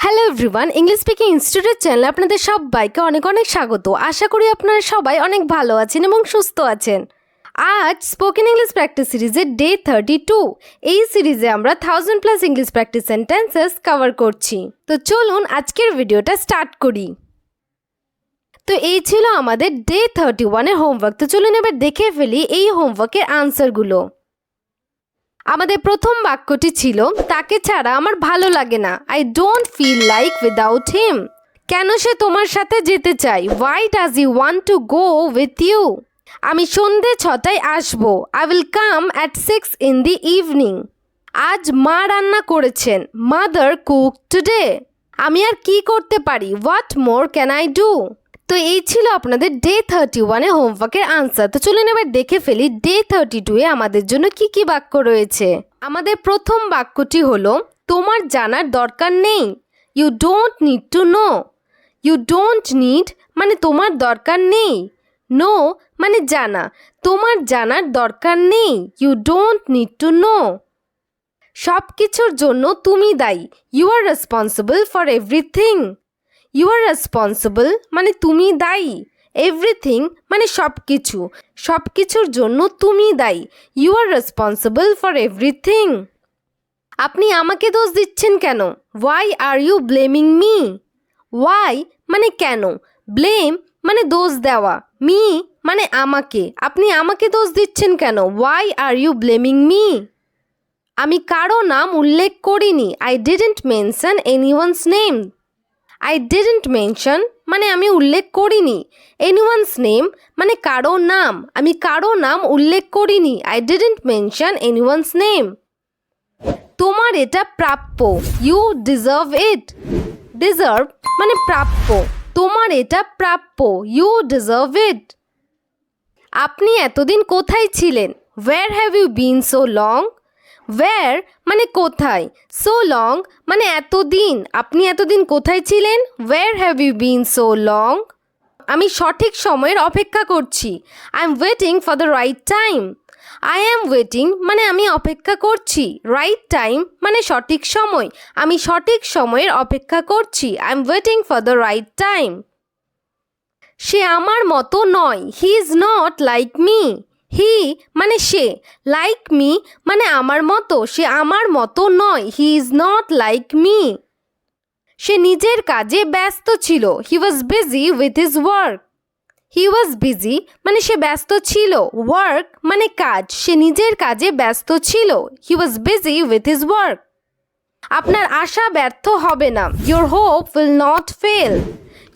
Hello everyone, English speaking institute চ্যানেলে আপনাদের সবাইকে অনেক অনেক স্বাগত। আশা করি আপনারা সবাই অনেক ভালো আছেন এবং সুস্থ আছেন। আজ স্পোকেন ইংলিশ প্র্যাকটিস সিরিজের ডে 32। এই সিরিজে আমরা 1000+ ইংলিশ প্র্যাকটিস সেন্টেন্সেস কভার করছি। তো চলুন আজকের ভিডিওটা স্টার্ট করি। তো এই ছিল আমাদের ডে 31-এর হোমওয়ার্ক। তো চলুন এবার দেখে ফেলি এই হোমওয়ার্কের আনসারগুলো। আমাদের প্রথম বাক্যটি ছিল, তাকে ছাড়া আমার ভালো লাগে না। I don't feel like without him. কেন সে তোমার সাথে যেতে চাই? Why does he want to go with you? আমি সন্ধে 6টায় আসবো। I will come at 6 in the evening. আজ মা রান্না করেছেন। Mother cook today. আমি আর কি করতে পারি? What more can I do? তো এই ছিল আপনাদের ডে 31-এ হোমওয়ার্কের আনসার। তো চলুন এবার দেখে ফেলি ডে 32-এ আমাদের জন্য কি কি বাক্য রয়েছে। আমাদের প্রথম বাক্যটি হলো, তোমার জানার দরকার নেই। You don't need to know. You don't need মানে তোমার দরকার নেই। নো মানে জানা। তোমার জানার দরকার নেই। You don't need to know. সব কিছুর জন্য তুমি দায়ী। You are responsible for everything. You are responsible মানে তুমি দায়ী। এভরিথিং মানে সব কিছু। সব কিছুর জন্য তুমি দায়ী। You are responsible for everything. আপনি আমাকে দোষ দিচ্ছেন কেন? Why are you blaming me? Why মানে কেন, ব্লেম মানে দোষ দেওয়া, মি মানে আমাকে। আপনি আমাকে দোষ দিচ্ছেন কেন? Why are you blaming me? আমি কারো নাম উল্লেখ করিনি। I didn't mention anyone's name. I didn't mention মানে আমি উল্লেখ করিনি। এনিওয়ানস নেম মানে কারো নাম। আমি কারো নাম উল্লেখ করিনি। I didn't mention anyone's name. তোমার এটা প্রাপ্য। You deserve it. ডিজার্ভ মানে প্রাপ্য। তোমার এটা প্রাপ্য। You deserve it. আপনি এতদিন কোথায় ছিলেন? Where have you been so long? Where মানে কোথায়, সো লং মানে এতদিন। আপনি এতদিন কোথায় ছিলেন? Where have you been so long? আমি সঠিক সময়ের অপেক্ষা করছি। I am waiting for the right time. I am waiting মানে আমি অপেক্ষা করছি। রাইট টাইম মানে সঠিক সময়। আমি সঠিক সময়ের অপেক্ষা করছি। I am waiting for the right time. সে আমার মতো নয়। He is not like me. He মানে সে, লাইক মি মানে আমার মতো। সে আমার মতো নয়। He is not like me. সে নিজের কাজে ব্যস্ত ছিল। He was busy with his work. He was busy মানে সে ব্যস্ত ছিল। ওয়ার্ক মানে কাজ। সে নিজের কাজে ব্যস্ত ছিল। He was busy with his work. আপনার আশা ব্যর্থ হবে না। Your hope will not fail.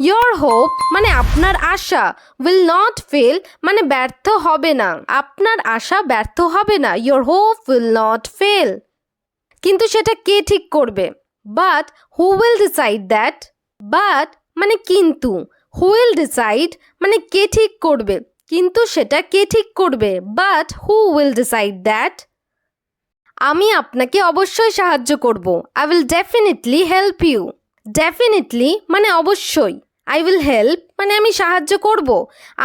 Your hope মানে আপনার আশা। উইল নট ফেল মানে ব্যর্থ হবে না। আপনার আশা ব্যর্থ হবে না। Your hope will not fail. কিন্তু সেটা কে ঠিক করবে? But who will decide that? But মানে কিন্তু। হু উইল ডিসাইড মানে কে ঠিক করবে। কিন্তু সেটা কে ঠিক করবে? But who will decide that? আমি আপনাকে অবশ্যই সাহায্য করব। I will definitely help you. Definitely মানে অবশ্যই। আই উইল হেল্প মানে আমি সাহায্য করব।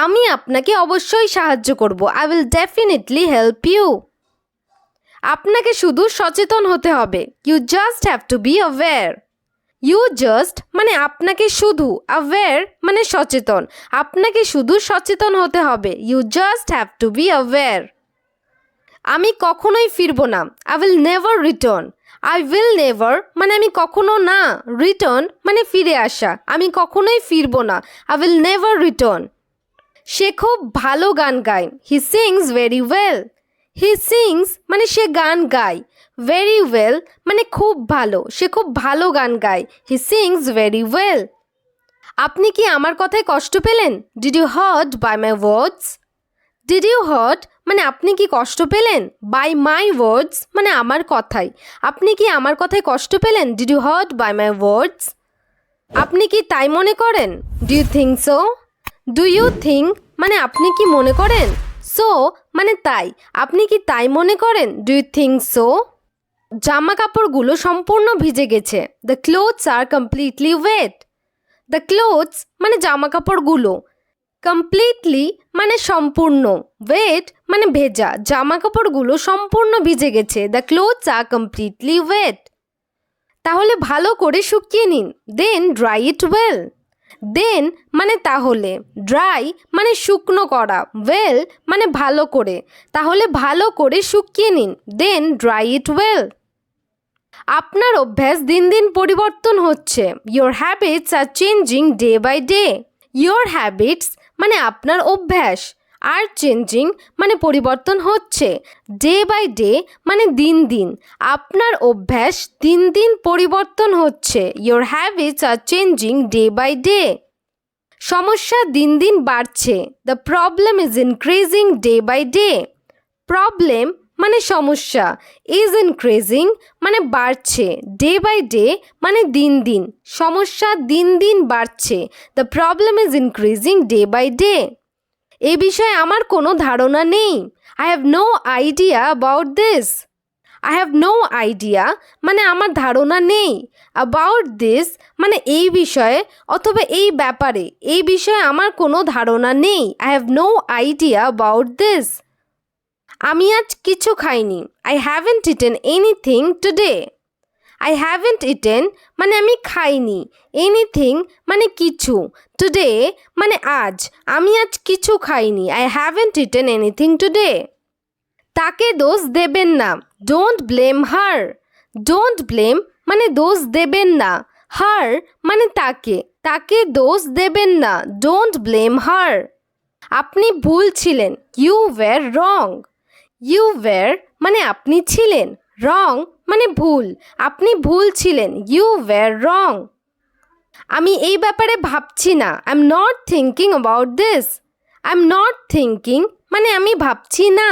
আমি আপনাকে অবশ্যই সাহায্য করব। I will definitely help you. আপনাকে শুধু সচেতন হতে হবে। You just have to be aware. You just মানে আপনাকে শুধু, অ্যাওয়্যার মানে সচেতন। আপনাকে শুধু সচেতন হতে হবে। You just have to be aware. আমি কখনোই ফিরব না। I will never return. I will never মানে আমি কখনো না। রিটার্ন মানে ফিরে আসা। আমি কখনোই ফিরব না। I will never return. সে খুব ভালো গান গায়। He sings very well. He sings মানে সে গান গায়। ভেরি ওয়েল মানে খুব ভালো। সে খুব ভালো গান গায়। He sings very well. আপনি কি আমার কথায় কষ্ট পেলেন? Did you hurt by my words? Did you hurt মানে আপনি কি কষ্ট পেলেন? বাই মাই ওয়ার্ডস মানে আমার কথায়। আপনি কি আমার কথায় কষ্ট পেলেন? Did you hurt by my words? আপনি কি তাই মনে করেন? Do you think so? Do you think মানে আপনি কি মনে করেন? সো মানে তাই। আপনি কি তাই মনে করেন? Do you think so? জামা কাপড়গুলো সম্পূর্ণ ভিজে গেছে। The clothes are completely wet. The clothes মানে জামা কাপড়গুলো। কমপ্লিটলি মানে সম্পূর্ণ। ওয়েট মানে ভেজা। জামা কাপড়গুলো সম্পূর্ণ ভিজে গেছে। The clothes are completely wet. তাহলে ভালো করে শুকিয়ে নিন। Then dry it well. দেন মানে তাহলে, ড্রাই মানে শুকনো করা, ওয়েল মানে ভালো করে। তাহলে ভালো করে শুকিয়ে নিন। Then dry it well. আপনার অভ্যাস দিন দিন পরিবর্তন হচ্ছে। Your habits are changing day by day. Your habits মানে আপনার অভ্যাস, আর চেঞ্জিং মানে পরিবর্তন হচ্ছে, ডে বাই ডে মানে দিন দিন। আপনার অভ্যাস দিন দিন পরিবর্তন হচ্ছে। Your habits are changing day by day. সমস্যা দিন দিন বাড়ছে। The problem is increasing day by day. Problem মানে সমস্যা, ইজ ইনক্রিজিং মানে বাড়ছে, ডে বাই ডে মানে দিন দিন। সমস্যা দিন দিন বাড়ছে। The problem is increasing day by day. এ বিষয়ে আমার কোনো ধারণা নেই। I have no idea about this. I have no idea মানে আমার ধারণা নেই। অ্যাবাউট দিস মানে এই বিষয়ে অথবা এই ব্যাপারে। এই বিষয়ে আমার কোনো ধারণা নেই। I have no idea about this. আমি আজ কিছু খাইনি। I haven't eaten anything today. I haven't eaten মানে আমি খাইনি, এনিথিং মানে কিছু, টুডে মানে আজ। আমি আজ কিছু খাইনি। I haven't eaten anything today. তাকে দোষ দেবেন না। Don't blame her. Don't blame মানে দোষ দেবেন না। হার মানে তাকে। তাকে দোষ দেবেন না। Don't blame her. আপনি ভুল ছিলেন। You were wrong. You were মানে আপনি ছিলেন, রং মানে ভুল। আপনি ভুল ছিলেন। You were wrong. আমি এই ব্যাপারে ভাবছি না। I am not thinking about this. I am not thinking মানে আমি ভাবছি না।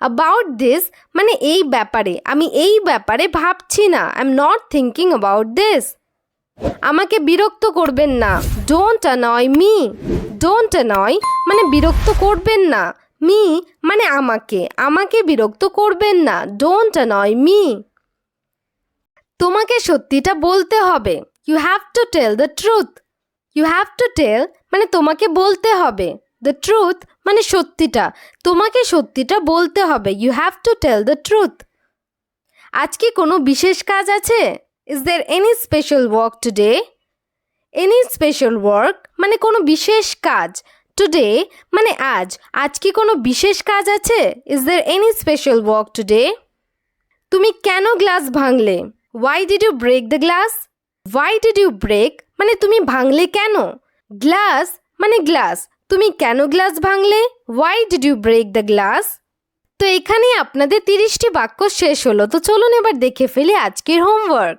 অ্যাবাউট দিস মানে এই ব্যাপারে। আমি এই ব্যাপারে ভাবছি না। I am not thinking about this. আমাকে বিরক্ত করবেন না। Don't annoy me. Don't annoy মানে বিরক্ত করবেন না। মি মানে আমাকে। আমাকে বিরক্ত করবেন না। Don't annoy me. তোমাকে সত্যিটা বলতে হবে। You have to tell the truth. You have to tell মানে তোমাকে বলতে হবে। দ্য ট্রুথ মানে সত্যিটা। তোমাকে সত্যিটা বলতে হবে। You have to tell the truth. আজকে কোনো বিশেষ কাজ আছে? Is there any special work today? Any special work মানে কোনো বিশেষ কাজ। টুডে মানে আজ। আজ কি কোনো বিশেষ কাজ আছে? Is there any special work today? তুমি কেন গ্লাস ভাঙলে? Why did you break the glass? Why did you break মানে তুমি ভাঙলে কেন? গ্লাস মানে গ্লাস। তুমি কেন গ্লাস ভাঙলে? Why did you break the glass? তো এখানেই আপনাদের 30টি বাক্য শেষ হলো। তো চলুন এবার দেখে ফেলি আজকের হোমওয়ার্ক।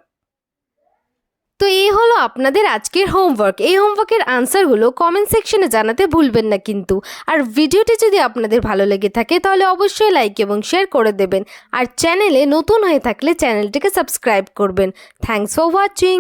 তো এই হলো আপনাদের আজকের হোমওয়ার্ক। এই হোমওয়ার্কের আনসারগুলো কমেন্ট সেকশনে জানাতে ভুলবেন না কিন্তু। আর ভিডিওটি যদি আপনাদের ভালো লেগে থাকে তাহলে অবশ্যই লাইক এবং শেয়ার করে দেবেন। আর চ্যানেলে নতুন হয়ে থাকলে চ্যানেলটিকে সাবস্ক্রাইব করবেন। Thanks for watching.